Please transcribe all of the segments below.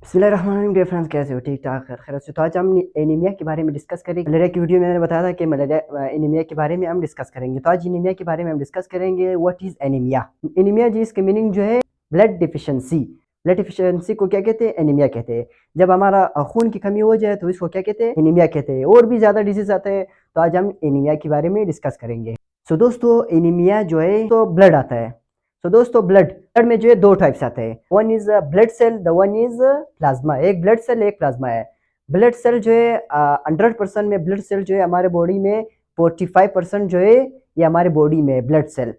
बिस्मिल्लाहिर्रहमानिर्रहीम। Dear friends, कैसे हो? ठीक ठाक, खैर से। तो आज हम एनीमिया के बारे में डिस्कस करेंगे। मलेरिया की वीडियो में मैंने बताया था कि मलेरिया एनीमिया के बारे में हम डिस्कस करेंगे। तो आज एनीमिया के बारे में हम डिस्कस करेंगे। What is anaemia? एनीमिया जी, इसके मीनिंग जो है ब्लड डिफिशिएंसी। ब्लड डिफिशिएंसी को क्या कहते हैं? एनीमिया कहते हैं। जब हमारा खून की कमी हो जाए तो इसको क्या कहते हैं? एनीमिया कहते हैं। और भी ज्यादा डिजीज आते हैं, तो आज हम एनीमिया के बारे में डिस्कस करेंगे। सो दोस्तों, एनीमिया जो है तो ब्लड आता है। तो दोस्तों, ब्लड में जो है दो टाइप्स आते हैं। One is blood cell, the one is plasma. एक ब्लड सेल, एक प्लाज्मा है। ब्लड सेल जो है 100% में ब्लड सेल जो है हमारे बॉडी में 45% जो है ये हमारे बॉडी में ब्लड सेल,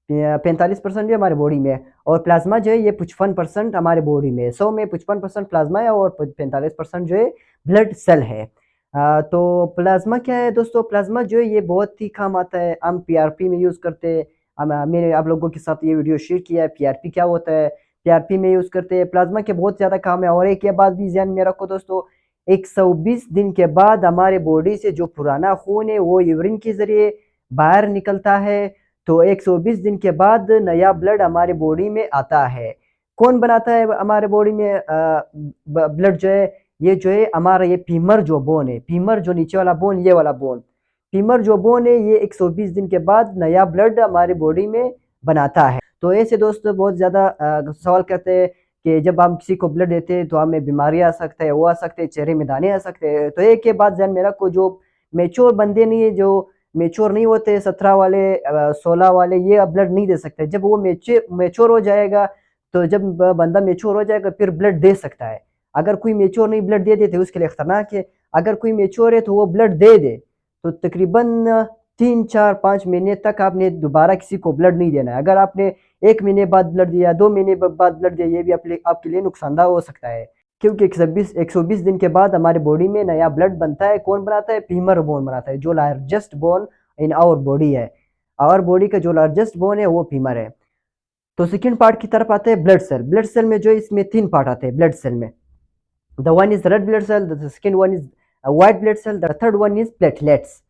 45% जो हमारे बॉडी में। और प्लाज्मा जो है ये 55% हमारे बॉडी में। 100 में 55% प्लाज्मा है और 45% जो है ब्लड सेल है। तो प्लाज्मा क्या है दोस्तों? प्लाज्मा जो है ये बहुत ही काम आता है। हम पीआरपी में यूज करते हैं। मैंने आप लोगों के साथ ये वीडियो शेयर किया है। पीआरपी क्या होता है, पीआरपी में यूज करते हैं। प्लाज्मा के बहुत ज्यादा काम है। और एक ये बात भी ध्यान में रखो दोस्तों, 120 दिन के बाद हमारे बॉडी से जो पुराना खून है वो यूरिन के जरिए बाहर निकलता है। तो 120 दिन के बाद नया ब्लड हमारे बॉडी में आता है। कौन बनाता है हमारे बॉडी में ब्लड जो है? ये जो है हमारा ये फीमर जो बोन है, फीमर जो नीचे वाला बोन, ये वाला बोन, फीमर जो बोन है, ये 120 दिन के बाद नया ब्लड हमारे बॉडी में बनाता है। तो ऐसे दोस्तों बहुत ज़्यादा सवाल करते हैं कि जब हम किसी को ब्लड देते हैं तो हमें बीमारी आ सकता है, वो आ सकते हैं, चेहरे में दाने आ सकते हैं। तो एक के बाद ध्यान में रखो, जो मेच्योर बंदे नहीं है, जो मेच्योर नहीं होते, 17 वाले 16 वाले, ये अब ब्लड नहीं दे सकते। जब वो मेच्योर हो जाएगा, तो जब बंदा मेच्योर हो जाएगा फिर ब्लड दे सकता है। अगर कोई मेच्योर नहीं ब्लड दे देते उसके लिए खतरनाक है। अगर कोई मेच्योर है तो वो ब्लड दे दे, तो तकरीबन 3 4 5 महीने तक आपने दोबारा किसी को ब्लड नहीं देना है। अगर आपने 1 महीने बाद ब्लड दिया, 2 महीने बाद ब्लड दिया, ये भी आपके लिए नुकसानदायक हो सकता है। क्योंकि 120 दिन के बाद हमारे बॉडी में नया ब्लड बनता है। कौन बनाता है? फीमर बोन बनाता है, जो largest bone in our body है। आवर बॉडी का जो लार्जेस्ट बोन है वो फीमर है। तो सेकेंड पार्ट की तरफ आते हैं ब्लड सेल। ब्लड सेल में जो इसमें 3 पार्ट आते हैं ब्लड सेल में। The one is red blood cell, the second one is white blood cell, the third one is platelets.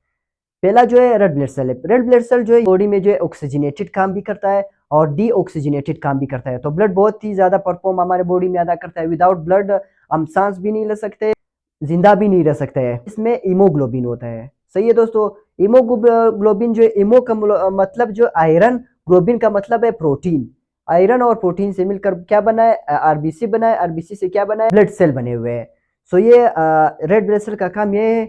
पहला जो है रेड ब्लड सेल है। रेड ब्लड सेल जो है बॉडी में जो है ऑक्सीजनेटेड काम भी करता है और डीऑक्सीजनेटेड काम भी करता है। तो ब्लड बहुत ही ज्यादा परफॉर्म हमारे बॉडी में अदा करता है। विदाउट ब्लड हम सांस भी नहीं ले सकते, जिंदा भी नहीं रह सकते हैं। इसमें हीमोग्लोबिन होता है। सही है दोस्तों। हीमोग्लोबिन जो है, हीमो का मतलब जो आयरन, ग्लोबिन का मतलब है प्रोटीन। आयरन और प्रोटीन से मिलकर क्या बना है? आरबीसी बना है। आरबीसी से क्या बना है? ब्लड सेल बने हुए हैं। सो ये रेड ब्लड सेल का काम ये है,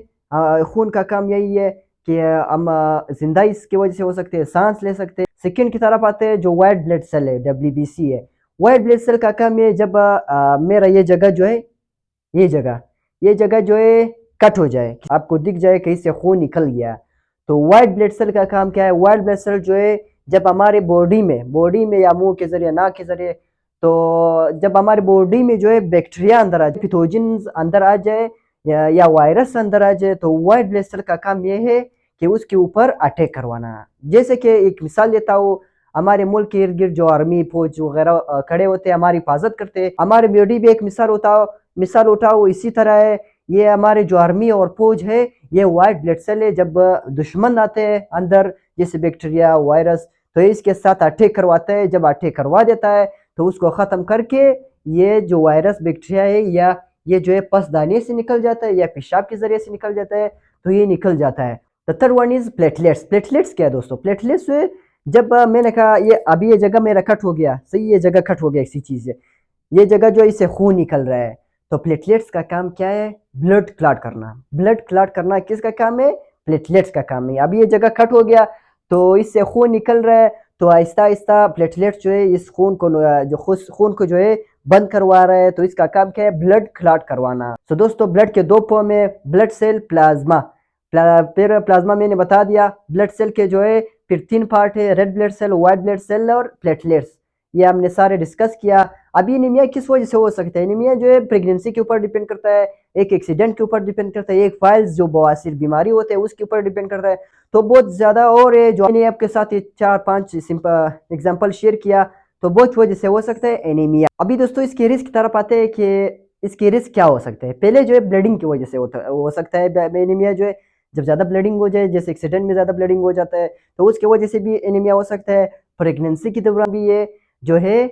खून का काम यही है कि हम जिंदा इसकी वजह से हो सकते हैं, सांस ले सकते हैं। सेकेंड की तरफ आते हैं जो व्हाइट ब्लड सेल है, डब्ल्यूबीसी है। व्हाइट ब्लड सेल का काम ये, जब मेरा ये जगह जो है, ये जगह ये जगह जो है कट हो जाए, आपको दिख जाए कहीं से खून निकल गया, तो व्हाइट ब्लड सेल का काम क्या है? व्हाइट ब्लड सेल जो है जब हमारे बॉडी में या मुंह के जरिए, नाक के जरिए, तो जब हमारे बॉडी में जो है बैक्टीरिया अंदर आ जाए, पैथोजन अंदर आ जाए, या वायरस अंदर आ जाए, तो व्हाइट ब्लड सेल का काम ये है कि उसके ऊपर अटैक करवाना। जैसे कि एक मिसाल देता हूँ, हमारे मुल्क के इर्द गिर्द जो आर्मी फौज वगैरह खड़े होते हैं, हमारी हिफाजत करते हैं। हमारे बॉडी भी एक मिसाल उठाओ इसी तरह है। ये हमारे जो आर्मी और फौज है, ये व्हाइट ब्लड सेल है। जब दुश्मन आते हैं अंदर, जैसे बैक्टीरिया, वायरस, तो इसके साथ अटैक करवाता है। जब अटैक करवा देता है तो उसको खत्म करके ये जो वायरस, बैक्टीरिया है, या ये जो है पसदाने से निकल जाता है या पेशाब के जरिए से निकल जाता है, तो ये निकल जाता है। The third one is platelets. Platelets क्या है दोस्तों? प्लेटलेट्स जब मैंने कहा ये अभी ये जगह मेरा कट हो गया, सही, ये जगह कट हो गया किसी चीज से, ये जगह जो इससे खून निकल रहा है, तो प्लेटलेट्स का काम क्या है? ब्लड क्लॉट करना। ब्लड क्लॉट करना किसका काम है? प्लेटलेट्स का काम है। अभी ये जगह कट हो गया तो इससे खून निकल रहा है, तो आहिस्ता आहिस्ता प्लेटलेट्स जो है इस खून को, खून को जो है बंद करवा रहा है। तो इसका काम क्या है? ब्लड क्लॉट करवाना। तो दोस्तों, ब्लड के दो फॉर्म है, ब्लड सेल, प्लाज्मा। फिर प्लाज्मा मैंने बता दिया। ब्लड सेल के जो है फिर 3 पार्ट है, red blood cell, white blood cell और प्लेटलेट्स। ये हमने सारे डिस्कस किया। अभी एनीमिया किस वजह से हो सकता है? एनीमिया जो है प्रेगनेंसी के ऊपर डिपेंड करता है, एक एक्सीडेंट के ऊपर डिपेंड करता है, एक फाइल्स जो बवासीर बीमारी होते हैं उसके ऊपर डिपेंड करता है। तो बहुत ज्यादा और है, जो मैंने आपके साथ 4 5 सिंपल एग्जांपल शेयर किया, तो बहुत वजह से हो सकता है एनीमिया। अभी दोस्तों इसके रिस्क की तरफ आते हैं कि इसके रिस्क क्या हो सकते हैं। पहले जो है ब्लीडिंग की वजह से हो सकता है एनीमिया जो है। जब ज्यादा ब्लीडिंग हो जाए, जैसे एक्सीडेंट में ज्यादा ब्लीडिंग हो जाता है, तो उसकी वजह से भी एनीमिया हो सकता है। प्रेगनेंसी के दौरान भी ये जो है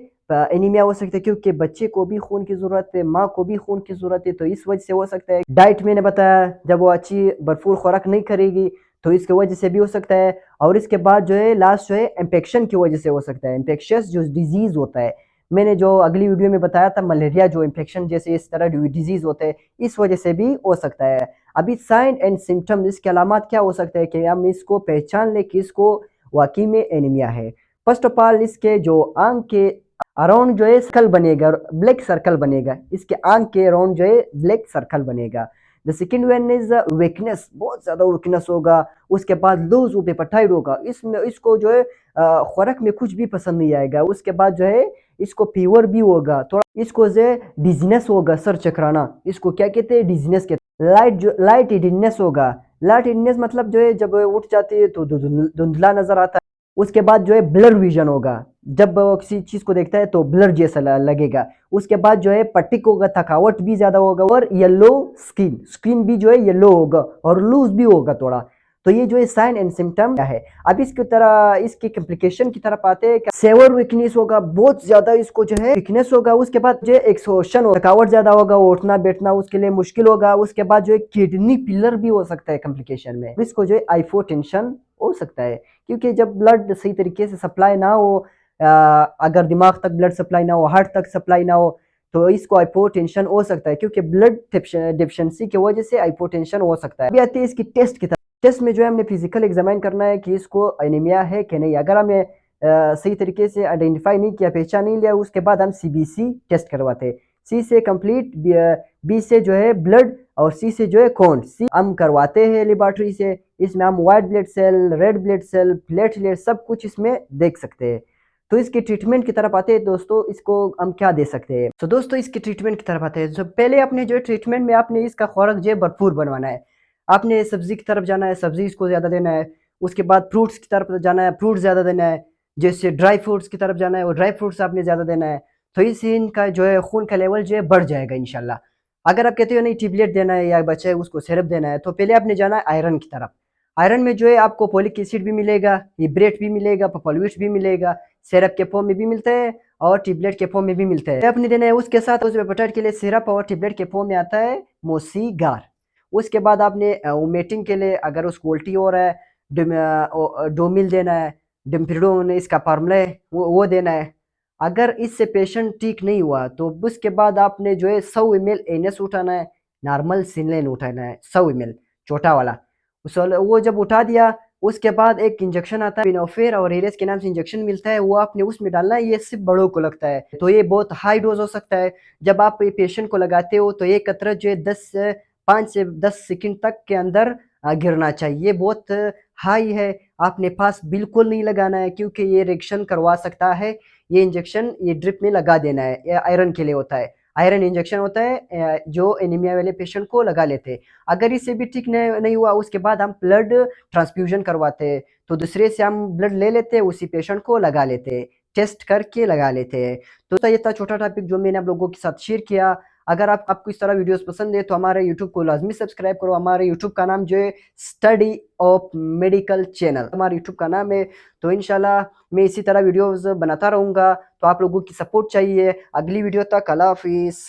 एनीमिया हो सकता है क्योंकि बच्चे को भी खून की ज़रूरत है, माँ को भी खून की ज़रूरत है, तो इस वजह से हो सकता है। डाइट मैंने बताया, जब वो अच्छी भरपूर खुराक नहीं करेगी तो इसकी वजह से भी हो सकता है। और इसके बाद जो है लास्ट जो है इन्फेक्शन की वजह से हो सकता है, इन्फेक्शियस जो डिजीज़ होता है, मैंने जो अगली वीडियो में बताया था मलेरिया जो इन्फेक्शन जैसे इस तरह डिजीज़ होते हैं, इस वजह से भी हो सकता है। अभी साइन एंड सिम्टम्स, इसके अलामात क्या हो सकते हैं कि हम इसको पहचान लें कि इसको वाकई में एनीमिया है। फर्स्ट ऑफ ऑल इसके जो आंख के अराउंड जो है सर्कल बनेगा, ब्लैक सर्कल बनेगा, इसके आंख के अराउंड जो है ब्लैक सर्कल बनेगा। The second one is weakness, बहुत ज़्यादा वीकनेस होगा। उसके बाद लूज एपेटाइट होगा, इसमें इसको जो है खुराक में कुछ भी पसंद नहीं आएगा। उसके बाद जो है इसको फीवर भी होगा, थोड़ा इसको जो है डिजीनेस होगा, सर चकराना, इसको क्या कहते हैं, डिजीनेस कहते हैं। लाइट हिडनेस होगा, लाइट हिडनेस मतलब जो है जब उठ जाती है तो धुंधला नजर आता है। उसके बाद जो है ब्लर विजन होगा, जब वो किसी चीज को देखता है तो ब्लर जैसा लगेगा। उसके बाद जो है पट्टिक होगा, थकावट भी ज्यादा होगा, और येलो स्किन, स्किन भी जो है येलो होगा और लूज भी होगा थोड़ा। तो ये जो है साइन एंड सिम्टम है। अब इसकी तरह इसकी कॉम्प्लिकेशन की तरफ आते हैं, सेवर वीकनेस होगा, बहुत ज्यादा इसको जो है वीकनेस होगा। उसके बाद जो है एक्सहॉशन होगा, थकावट ज्यादा होगा, उठना बैठना उसके लिए मुश्किल होगा। उसके बाद जो है किडनी पिलर भी हो सकता है कॉम्प्लिकेशन में। इसको जो है हाइपोटेंशन हो सकता है, क्योंकि जब ब्लड सही तरीके से सप्लाई ना हो, अगर दिमाग तक ब्लड सप्लाई ना हो, हार्ट तक सप्लाई ना हो, तो इसको हाइपोटेंशन हो सकता है, क्योंकि ब्लड डिफिशिएंसी की वजह से हाइपोटेंशन हो सकता है। अभी आती है इसकी टेस्ट की तरफ। टेस्ट में जो है हमने फिजिकल एग्जामिन करना है कि इसको एनीमिया है कि नहीं। अगर हमें सही तरीके से आइडेंटिफाई नहीं किया, पहचान नहीं लिया, उसके बाद हम सीबीसी टेस्ट करवाते हैं। सी से कंप्लीट, बी से जो है ब्लड, और सी से जो है खून। सी हम करवाते हैं लेबोरेटरी से, इसमें हम white blood cell, red blood cell, platelet सब कुछ इसमें देख सकते हैं। तो इसके ट्रीटमेंट की तरफ आते हैं दोस्तों, इसको हम क्या दे सकते हैं। तो दोस्तों इसके ट्रीटमेंट की तरफ आते हैं। तो पहले आपने जो है ट्रीटमेंट में आपने इसका खुराक जो है भरपूर बनवाना है। आपने सब्जी की तरफ जाना है, सब्जी इसको ज़्यादा देना है। उसके बाद फ्रूट्स की तरफ जाना है, फ्रूट ज़्यादा देना है। जैसे ड्राई फ्रूट्स की तरफ जाना है, वो ड्राई फ्रूट्स आपने ज़्यादा देना है। तो इससे इनका जो है खून का लेवल जो है बढ़ जाएगा इंशाल्लाह। अगर आप कहते हो नहीं टेबलेट देना है या बच्चे उसको सिरप देना है, तो पहले आपने जाना है आयरन की तरफ। आयरन में जो है आपको फोलिक एसिड भी मिलेगा, इब्रेट भी मिलेगा, पपलविट भी मिलेगा, सिरप के फॉर्म में भी मिलता है और टेबलेट के फॉर्म में भी मिलता है। आपने देना है। उसके साथ उस हेपेटाइट के लिए सिरप और टेबलेट के फॉर्म में आता है मोसीगार। उसके बाद आपने वोमिटिंग के लिए, अगर उसको उल्टी हो रहा है, डोमिल देना है, डिम्पिडोन इसका फार्मूला है, वो देना है। अगर इससे पेशेंट ठीक नहीं हुआ तो उसके बाद आपने जो है 100 ml एनएस उठाना है, नॉर्मल सिनलेन उठाना है 100 ml, छोटा वाला। वो जब उठा दिया, उसके बाद एक इंजेक्शन आता है पिनोफेर और एरेस के नाम से इंजेक्शन मिलता है, वो आपने उसमें डालना है। ये सिर्फ बड़ों को लगता है, तो ये बहुत हाई डोज हो सकता है। जब आप ये पेशेंट को लगाते हो तो ये कतरा जो है 5 से 10 सेकंड तक के अंदर गिरना चाहिए। बहुत हाई है, आपने पास बिल्कुल नहीं लगाना है, क्योंकि ये रिएक्शन करवा सकता है। ये इंजेक्शन ये ड्रिप में लगा देना है, ये आयरन के लिए होता है। आयरन इंजेक्शन होता है जो एनीमिया वाले पेशेंट को लगा लेते हैं। अगर इससे भी ठीक नहीं हुआ, उसके बाद हम ब्लड ट्रांसफ्यूजन करवाते हैं। तो दूसरे से हम ब्लड ले लेते हैं, उसी पेशेंट को लगा लेते हैं, टेस्ट करके लगा लेते हैं। तो ये था छोटा टॉपिक जो मैंने आप लोगों के साथ शेयर किया। अगर आपको इस तरह वीडियोस पसंद है तो हमारे यूट्यूब को लाजमी सब्सक्राइब करो। हमारे यूट्यूब का नाम जो है स्टडी ऑफ मेडिकल चैनल हमारे यूट्यूब का नाम है। तो इंशाल्लाह मैं इसी तरह वीडियोस बनाता रहूँगा, तो आप लोगों की सपोर्ट चाहिए। अगली वीडियो तक अल्लाह हाफिज़।